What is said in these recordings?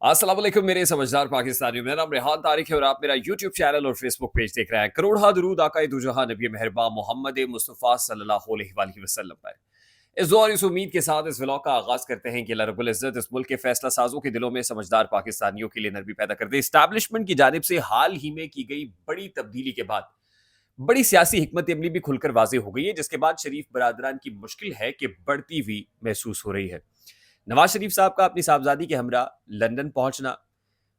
अस्सलाम वालेकुम मेरे समझदार पाकिस्तानियों। मेरा नाम रेहान तारिक है और आप मेरा यूट्यूब चैनल और फेसबुक पेज देख रहे हैं। करोड़ा दरूद आका दो जहां नबी मेहरबा मोहम्मद मुस्तफ़ा सल्लल्लाहु अलैहि वसल्लम पर। इस दुआ और इस उम्मीद के साथ इस व्लॉग का आगाज करते हैं कि अल्लाह रब्बुल इज्जत इस मुल्क के फैसला साजों के दिलों में समझदार पाकिस्तानियों के लिए नरमी पैदा कर दे। इस्टेब्लिशमेंट की जानिब से हाल ही में की गई बड़ी तब्दीली के बाद बड़ी सियासी हिकमत अमली भी खुलकर वाजे हो गई है, जिसके बाद शरीफ बरादरान की मुश्किल है कि बढ़ती हुई महसूस हो रही है। नवाज शरीफ साहब का अपनी साहबजादी के हमरा लंदन पहुंचना,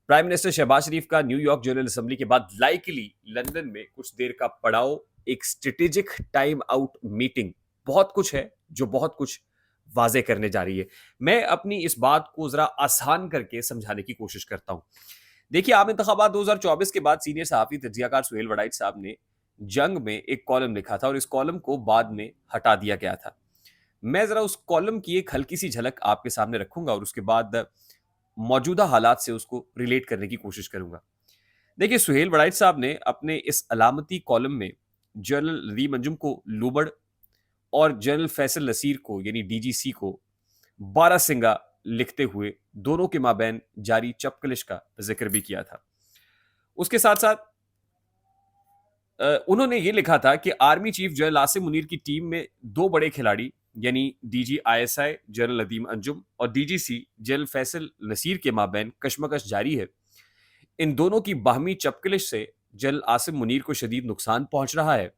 प्राइम मिनिस्टर शहबाज शरीफ का न्यूयॉर्क जनरल असेंबली के बाद लाइकली लंदन में कुछ देर का पड़ाव, एक स्ट्रेटेजिक टाइम आउट मीटिंग, बहुत कुछ है जो बहुत कुछ वाजे करने जा रही है। मैं अपनी इस बात को जरा आसान करके समझाने की कोशिश करता हूं। देखिए, आम इंतखाबात 2024 के बाद सीनियर सहाफी तज्जियाकार सुहेल वड़ाइच साहब ने जंग में एक कॉलम लिखा था और इस कॉलम को बाद में हटा दिया गया था। मैं जरा उस कॉलम की एक हल्की सी झलक आपके सामने रखूंगा और उसके बाद मौजूदा हालात से उसको रिलेट करने की कोशिश करूंगा। देखिए, सुहेल वड़ाइच साहब ने अपने इस अलामती कॉलम में जनरल नदीम अंजुम को लूबड़ और जनरल फैसल नसीर को यानी डीजीसी को बारासिंगा लिखते हुए दोनों के माबैन जारी चपकलिश का जिक्र भी किया था। उसके साथ साथ उन्होंने ये लिखा था कि army chief general Asim Munir की टीम में दो बड़े खिलाड़ी यानी DG ISI general Nadeem Anjum और डीजीसी जनरल फैसल नसीर के माबैन कशमकश जारी है। इन दोनों की बाहमी चपकलिश से जनरल आसिम मुनीर को शदीद नुकसान पहुंच रहा है।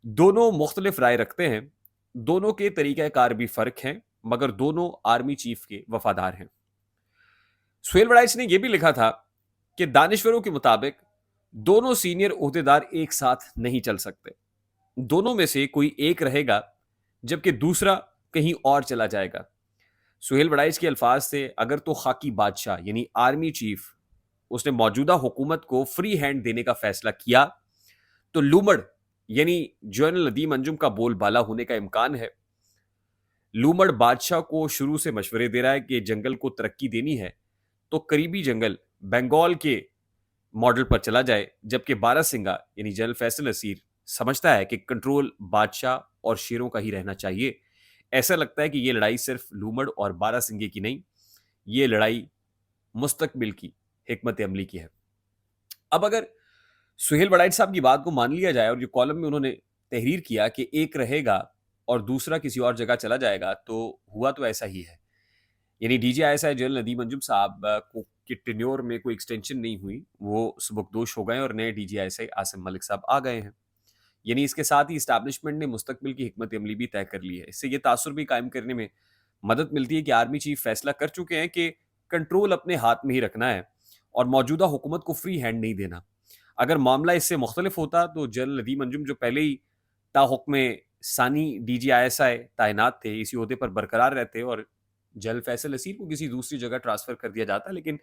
दोनों मुख्तलिफ राय रखते हैं, दोनों के तरीक़ाकार भी फर्क हैं, मगर दोनों आर्मी चीफ के वफादार हैं। सुहेल वड़ाइच ने यह भी लिखा था कि दानिश्वरों के मुताबिक दोनों सीनियर ओहदेदार एक साथ नहीं चल सकते। दोनों में से कोई एक रहेगा जबकि दूसरा कहीं और चला जाएगा। सुहेल वड़ाइच के अल्फाज से अगर तो खाकी बादशाह यानी आर्मी चीफ उसने मौजूदा हुकूमत को फ्री हैंड देने का फैसला किया तो लूमड़ यानी जनरल नदीम अंजुम का बोलबाला होने का इम्कान है। लूमड़ बादशाह को शुरू से मशवरे दे रहा है कि जंगल को तरक्की देनी है तो करीबी जंगल बंगाल के मॉडल पर चला जाए, जबकि बारासिंगा यानी जनरल फैसल नसीर समझता है कि कंट्रोल बादशाह और शेरों का ही रहना चाहिए। ऐसा लगता है कि यह लड़ाई सिर्फ लूमड़ और बारासिंगे की नहीं, यह लड़ाई मुस्तकबिल की हिकमत अमली की है। अब अगर सुहेल वड़ाइच साहब की बात को मान लिया जाए और जो कॉलम में उन्होंने तहरीर किया कि एक रहेगा और दूसरा किसी और जगह चला जाएगा, तो हुआ तो ऐसा ही है। यानी डीजीआईएसआई जनरल नदीम अंजुम साहब को की टेन्योर में कोई एक्सटेंशन नहीं हुई, वो सुबकदोश हो गए और नए डीजीआईएसआई आसिम मलिक साहब आ गए हैं। यानी इसके साथ ही इस्टेब्लिशमेंट ने मुस्तकबिल की हिकमत अमली भी तय कर ली है। इससे ये तासुर भी कायम करने में मदद मिलती है कि आर्मी चीफ फैसला कर चुके हैं कि कंट्रोल अपने हाथ में ही रखना है और मौजूदा हुकूमत को फ्री हैंड नहीं देना। अगर मामला इससे मुख्तलिफ होता तो जनरल नदीम अंजुम जो पहले ही ताहुक्म सानी डीजीआईएसआई तैनात थे, इसी ओहदे पर बरकरार रहते और जनरल फैसल नसीर को किसी दूसरी जगह ट्रांसफर कर दिया जाता। लेकिन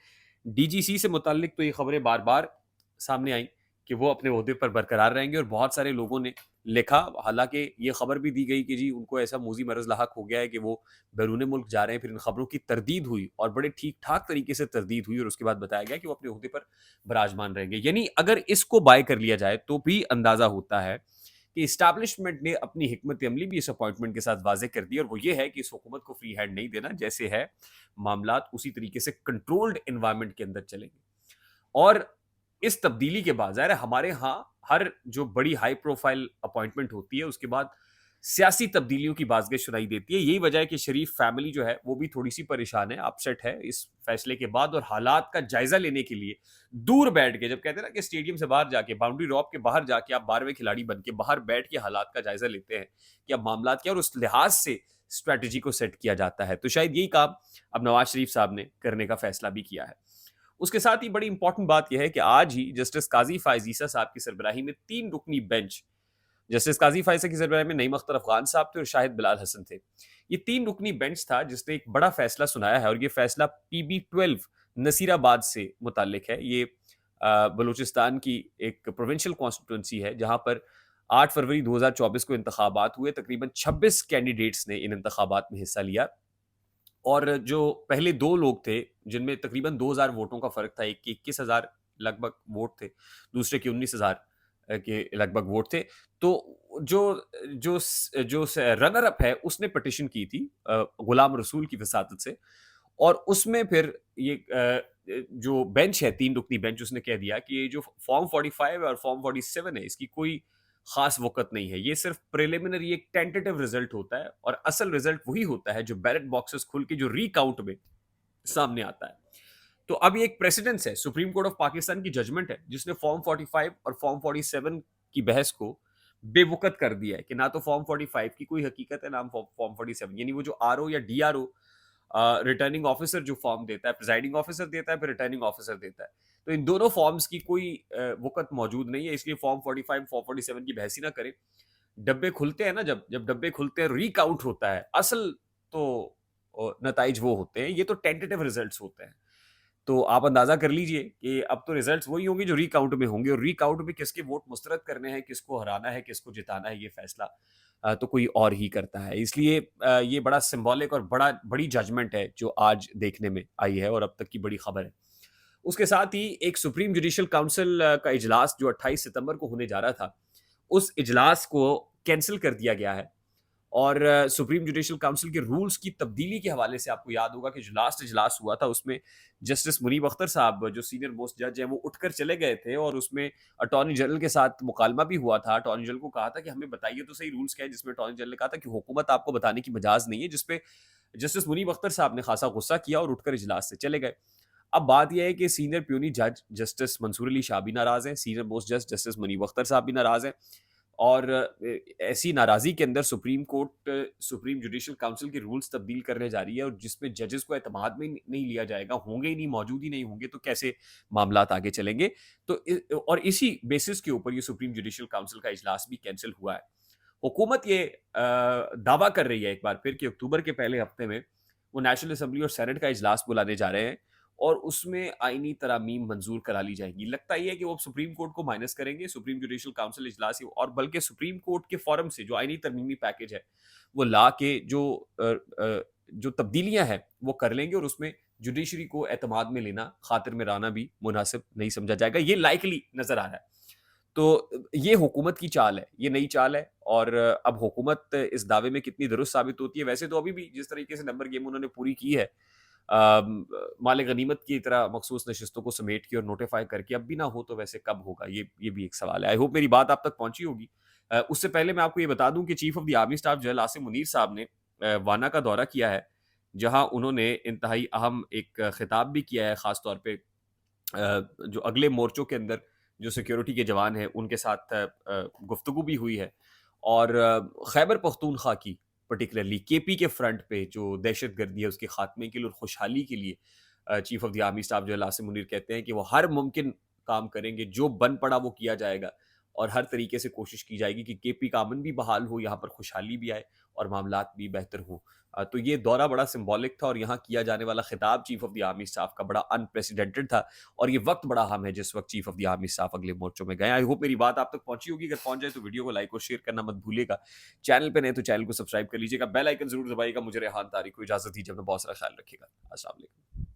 डीजीसी से मुताल्लिक तो ये खबरें बार बार सामने आई कि वो अपने ओहदे पर बरकरार रहेंगे और बहुत सारे लोगों ने लिखा, हालांकि ये खबर भी दी गई कि जी उनको ऐसा मूजी मरज लाहक हो गया है कि वो बैरून मुल्क जा रहे हैं। फिर इन खबरों की तरदीद हुई और बड़े ठीक ठाक तरीके से तरदीद हुई और उसके बाद बताया गया कि वो अपने ओहदे पर बराजमान रहेंगे। यानी अगर इसको बाय कर लिया जाए तो भी अंदाजा होता है कि इस्टेब्लिशमेंट ने अपनी हिकमत अमली भी इस अपॉइंटमेंट के साथ वाजे कर दी और वो ये है कि इस हुकूमत को फ्री हैंड नहीं देना, जैसे है मामलात उसी तरीके से कंट्रोल्ड एनवायरनमेंट के अंदर चलेंगे। और इस तब्दीली के बाद ज़ाहिर है हमारे यहाँ हर जो बड़ी हाई प्रोफाइल अपॉइंटमेंट होती है उसके बाद सियासी तब्दीलियों की बाज़गश सुनाई देती है। यही वजह है कि शरीफ फैमिली जो है वो भी थोड़ी सी परेशान है, अपसेट है इस फैसले के बाद और हालात का जायजा लेने के लिए दूर बैठ के, जब कहते हैं ना कि स्टेडियम से बाहर जाके बाउंड्री रॉप के बाहर जाके आप 12वें खिलाड़ी बन के बाहर बैठ के हालात का जायजा लेते हैं कि अब मामलात क्या और उस लिहाज से स्ट्रैटेजी को सेट किया जाता है। तो शायद यही काम अब नवाज शरीफ साहब ने करने का फैसला भी किया है। उसके साथ ही बड़ी इंपॉर्टेंट बात यह है कि आज ही जस्टिस काजी फायज ईसा साहब की सरबराही में 3 रुकनी बेंच, जस्टिस काजी फायज की सरबराही में नईम अख्तर अफगान साहब थे और शाहिद बिलाल हसन थे। ये 3 रुकनी बेंच था जिसने एक बड़ा फैसला सुनाया है और ये फैसला PB-12 नसीराबाद से मुताल्लिक है। ये बलूचिस्तान की एक प्रोविंशियल कॉन्स्टिट्यूंसी है जहां पर 8 फरवरी 2024 को इंतखाबात हुए। तकरीबन 26 कैंडिडेट्स ने इन इंतखाबात में हिस्सा लिया और जो पहले 2 लोग थे जिनमें तकरीबन 2000 वोटों का फ़र्क था, एक के 21,000 लगभग वोट थे, दूसरे के 19,000 के लगभग वोट थे। तो जो जो स जो स रनर अप है उसने पिटीशन की थी गुलाम रसूल की वसातत से और उसमें फिर ये जो बेंच है 3 रुकनी बेंच उसने कह दिया कि ये जो फॉर्म 45 और फॉर्म 47 है इसकी कोई खास वक़्त नहीं है। ये सिर्फ़ प्रिलिमिनरी एक टेंटेटिव रिज़ल्ट होता है और असल रिज़ल्ट वही होता है जो बैलेट बॉक्सेस खुल के जो रीकाउंट में सामने आता है। तो अब ये एक प्रेसिडेंस है, सुप्रीम कोर्ट ऑफ पाकिस्तान की जजमेंट है, जिसने फॉर्म 45 और फॉर्म 47 की बहस को बेवक़्त कर दिया है कि ना तो फॉर्म 45 की कोई हकीकत है, ना फॉर्म 47 यानी वो जो आरओ या डीआरओ रिटर्निंग ऑफिसर जो फॉर्म देता है, प्रिजाइडिंग ऑफिसर देता है, फिर रिटर्निंग ऑफिसर देता है। तो इन दोनों फॉर्म्स की कोई वक़्त मौजूद नहीं है, इसलिए फॉर्म 45, फॉर्म 47 की बहस ही ना करें। डब्बे खुलते हैं ना जब डब्बे खुलते हैं, रीकाउंट होता है, असल तो नताइज वो होते हैं, ये तो टेंटेटिव रिजल्ट्स होते हैं। तो आप अंदाज़ा कर लीजिए कि अब तो रिजल्ट्स वही होंगे जो रीकाउंट में होंगे और रीकाउंट में किसके वोट मुस्तरद करने हैं, किसको हराना है, किसको जिताना है, ये फैसला तो कोई और ही करता है। इसलिए ये बड़ा सिंबॉलिक और बड़ी जजमेंट है जो आज देखने में आई है और अब तक की बड़ी खबर है। उसके साथ ही एक सुप्रीम जुडिशियल काउंसिल का इजलास जो 28 सितंबर को होने जा रहा था, उस इजलास को कैंसल कर दिया गया है और सुप्रीम जुडिशियल काउंसिल के रूल्स की तब्दीली के हवाले से आपको याद होगा कि जो लास्ट इजलास हुआ था उसमें जस्टिस मुनीब अख्तर साहब जो सीनियर मोस्ट जज हैं वो उठकर चले गए थे और उसमें अटॉर्नी जनरल के साथ मुकालमा भी हुआ था। अटॉर्नी जनरल को कहा था कि हमें बताइए तो सही रूल्स क्या है, जिसमें अटॉर्नी जनरल ने कहा था कि हुकूमत आपको बताने की मजाज नहीं है, जिसपे जस्टिस मुनीब अख्तर साहब ने खासा गुस्सा किया और उठकर इजलास से चले गए। अब बात यह है कि सीनियर प्यूनी जज जस्टिस मंसूर अली शाह भी नाराज हैं, सीनियर मोस्ट जज जस्टिस मुनीब अख्तर साहब भी नाराज हैं और ऐसी नाराजगी के अंदर supreme court supreme judicial council के रूल्स तब्दील करने जा रही है और जिसमें जजेस को एतमाद में नहीं लिया जाएगा, होंगे ही नहीं, मौजूद ही नहीं होंगे, तो कैसे मामलात आगे चलेंगे। तो और इसी बेसिस के ऊपर ये सुप्रीम जुडिशियल काउंसिल का इजलास भी कैंसिल हुआ है। हुकूमत ये दावा कर रही है एक बार फिर कि अक्टूबर के पहले हफ्ते में वो नेशनल असम्बली और सेनेट का इजलास बुलाने जा रहे हैं और उसमें आईनी तरामीम मंजूर करा ली जाएंगी। लगता ही है कि वो सुप्रीम कोर्ट को माइनस करेंगे, सुप्रीम जुडिशियल काउंसिल इजलास और बल्कि सुप्रीम कोर्ट के फोरम से जो आईनी तरमीमी पैकेज है वो ला के जो तब्दीलियां हैं वो कर लेंगे और उसमें जुडिशरी को एतमाद में लेना, खातिर में रहना भी मुनासिब नहीं समझा जाएगा। ये लाइकली नजर आ रहा है। तो ये हुकूमत की चाल है, ये नई चाल है और अब हुकूमत इस दावे में कितनी दुरुस्त साबित होती है। वैसे तो अभी भी जिस तरीके से नंबर गेम उन्होंने पूरी की है, माल गनीमत की तरह मखसूस नशिस्तों को समेट के और नोटिफाई करके, अब भी ना हो तो वैसे कब होगा, ये भी एक सवाल है। आई होप मेरी बात आप तक पहुंची होगी। उससे पहले मैं आपको ये बता दूं कि chief of the army staff general Asim Munir साहब ने वाना का दौरा किया है, जहां उन्होंने इंतहाई अहम एक खिताब भी किया है, खास तौर पे जो अगले मोर्चों के अंदर जो सिक्योरिटी के जवान हैं उनके साथ गुफ्तगू भी हुई है और खैबर पख्तूनख्वा की पर्टिकुलरली केपी के फ्रंट पे जो दहशत गर्दी है उसके खात्मे के लिए और खुशहाली के लिए chief of the army staff जो आसिम मुनीर कहते हैं कि वो हर मुमकिन काम करेंगे, जो बन पड़ा वो किया जाएगा और हर तरीके से कोशिश की जाएगी कि केपी का अमन भी बहाल हो, यहाँ पर खुशहाली भी आए और मामलात भी बेहतर हों। तो ये दौरा बड़ा सिंबॉलिक था और यहाँ किया जाने वाला खिताब chief of the army staff का बड़ा अनप्रेसिडेंटेड था और ये वक्त बड़ा अहम है जिस वक्त chief of the army staff अगले मोर्चों में गए। आई होप मेरी बात आप तक पहुंची होगी। अगर पहुंच जाए तो वीडियो को लाइक और शेयर करना मत भूलिएगा। चैनल पे नहीं तो चैनल को सब्सक्राइब कर लीजिएगा, बेल आइकन जरूर दबाइएगा। मुझे रेहान तारिक को इजाजत दीजिए, अपना बहुत सारा ख्याल रखिएगा। अस्सलाम वालेकुम।